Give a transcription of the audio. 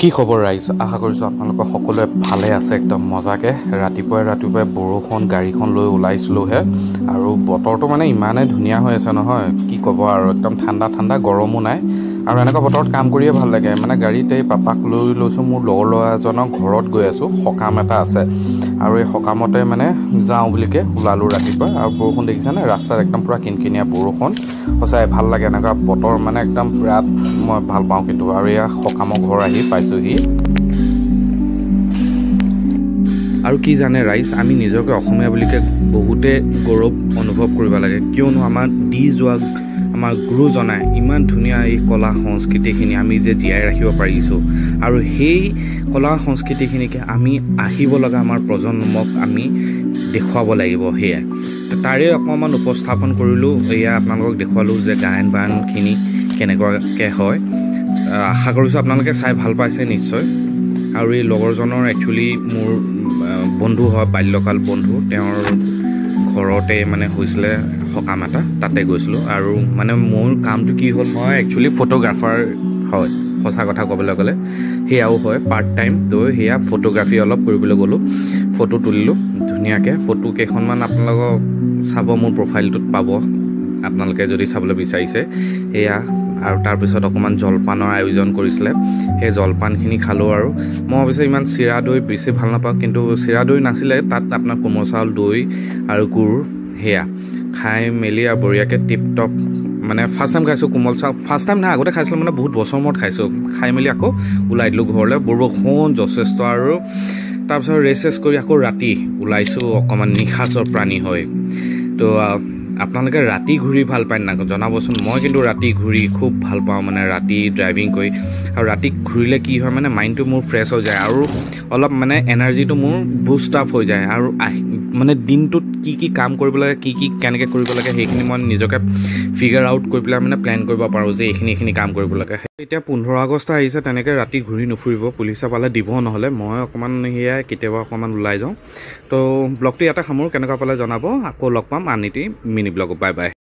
কি খবৰ ৰাইজ, আশা কৰিছোঁ আপোনালোকৰ সকলোৱে ভালে আছে, একদম মজাকৈ। ৰাতিপুৱাই বৰষুণ গাড়ীখন লৈ ওলাইছিলোঁহে আৰু বতৰটো মানে ইমানেই ধুনীয়া হৈ আছে নহয়, কি ক'ব আৰু। একদম ঠাণ্ডা ঠাণ্ডা, গৰমো নাই আৰু এনেকুৱা বতৰত কাম কৰিয়ে ভাল লাগে। মানে গাড়ীত এই পাপাক লৈ লৈছোঁ, মোৰ লগৰ ল'ৰা এজনৰ ঘৰত গৈ আছোঁ, সকাম এটা আছে আৰু এই সকামতে মানে যাওঁ বুলিকৈ ওলালোঁ ৰাতিপুৱা। আৰু বৰষুণ দেখিছেনে, ৰাস্তাত একদম পূৰা কিনকিনীয়া বৰষুণ। সঁচাই ভাল লাগে এনেকুৱা বতৰ, মানে একদম বিৰাট মই ভাল পাওঁ কিন্তু। আৰু এয়া সকামৰ ঘৰ আহি পাইছোঁহি। আৰু কি জানে ৰাইজ, আমি নিজকে অসমীয়া বুলিকে বহুতে গৌৰৱ অনুভৱ কৰিব লাগে, কিয়নো আমাৰ দি যোৱা আমাৰ গুৰুজনাই ইমান ধুনীয়া এই কলা সংস্কৃতিখিনি আমি যে জীয়াই ৰাখিব পাৰিছোঁ। আৰু সেই কলা সংস্কৃতিখিনিকে আমি আহিব লগা আমাৰ প্ৰজন্মক আমি দেখুৱাব লাগিব। সেয়াই তাৰে অকণমান উপস্থাপন কৰিলোঁ, এয়া আপোনালোকক দেখুৱালোঁ যে গায়ন বায়নখিনি কেনেকুৱাকৈ হয়। আশা কৰিছোঁ আপোনালোকে চাই ভাল পাইছে নিশ্চয়। আৰু এই লগৰজনৰ একচুৱেলি মোৰ বন্ধু হয়, বাল্যকাল বন্ধু। তেওঁৰ ঘৰতে মানে হৈছিলে সকাম এটা, তাতে গৈছিলোঁ। আৰু মানে মোৰ কামটো কি হ'ল, মই একচুৱেলি ফটোগ্ৰাফাৰ হয়, সঁচা কথা ক'বলৈ গ'লে সেয়াও হয় পাৰ্ট টাইম। তো সেয়া ফটোগ্ৰাফী অলপ কৰিবলৈ গ'লোঁ, ফটো তুলিলোঁ ধুনীয়াকৈ। ফটো কেইখনমান আপোনালোকক চাব, মোৰ প্ৰফাইলটোত পাব আপোনালোকে যদি চাবলৈ বিচাৰিছে। সেয়া আৰু তাৰপিছত অকণমান জলপানৰ আয়োজন কৰিছিলে, সেই জলপানখিনি খালোঁ। আৰু মই অৱশ্যে ইমান চিৰা দৈ বেছি ভাল নাপাওঁ, কিন্তু চিৰা দৈ নাছিলে তাত, আপোনাৰ কোমল চাউল, দৈ আৰু গুৰ, সেয়া খাই মেলি আৰু বঢ়িয়াকৈ টিপ টপ। মানে ফাৰ্ষ্ট টাইম খাইছোঁ কোমল চাউল, ফাৰ্ষ্ট টাইম নাই, আগতে খাইছিলোঁ, মানে বহুত বছৰ মূৰত খাইছোঁ। খাই মেলি আকৌ ওলাই দিলোঁ ঘৰলৈ, বৰষুণ যথেষ্ট। আৰু তাৰপিছত ৰেষ্ট কৰি আকৌ ৰাতি ওলাইছোঁ, অকণমান নিশাচৰ প্ৰাণী হয়। তো আপোনালোকে ৰাতি ঘূৰি ভাল পায় নাই জনাবচোন। মই কিন্তু ৰাতি ঘূৰি খুব ভাল পাওঁ, মানে ৰাতি ড্ৰাইভিং কৰি। আৰু ৰাতি ঘূৰিলে কি হয়, মানে মাইণ্ডটো মোৰ ফ্ৰেছ হৈ যায় আৰু অলপ মানে এনাৰ্জিটো মোৰ বুষ্ট আপ হৈ যায়। আৰু মানে দিনটোত কি কি কাম কৰিব লাগে, কি কেনেকৈ কৰিব লাগে, সেইখিনি মই নিজকে ফিগাৰ আউট কৰি পেলাই মানে প্লেন কৰিব পাৰোঁ যে এইখিনি কাম কৰিব লাগে। এতিয়া 15 আগষ্ট আহিছে, তেনেকৈ ৰাতি ঘূৰি নুফুৰিব, পুলিচে পালে দিব। নহ'লে মই অকণমান সেয়াই কেতিয়াবা অকণমান ওলাই যাওঁ। তো ব্লগটো ইয়াতে সামৰোঁ, কেনেকুৱা পালে জনাব। আকৌ লগ পাম আন এটি মিনি ব্লগত। Bye bye.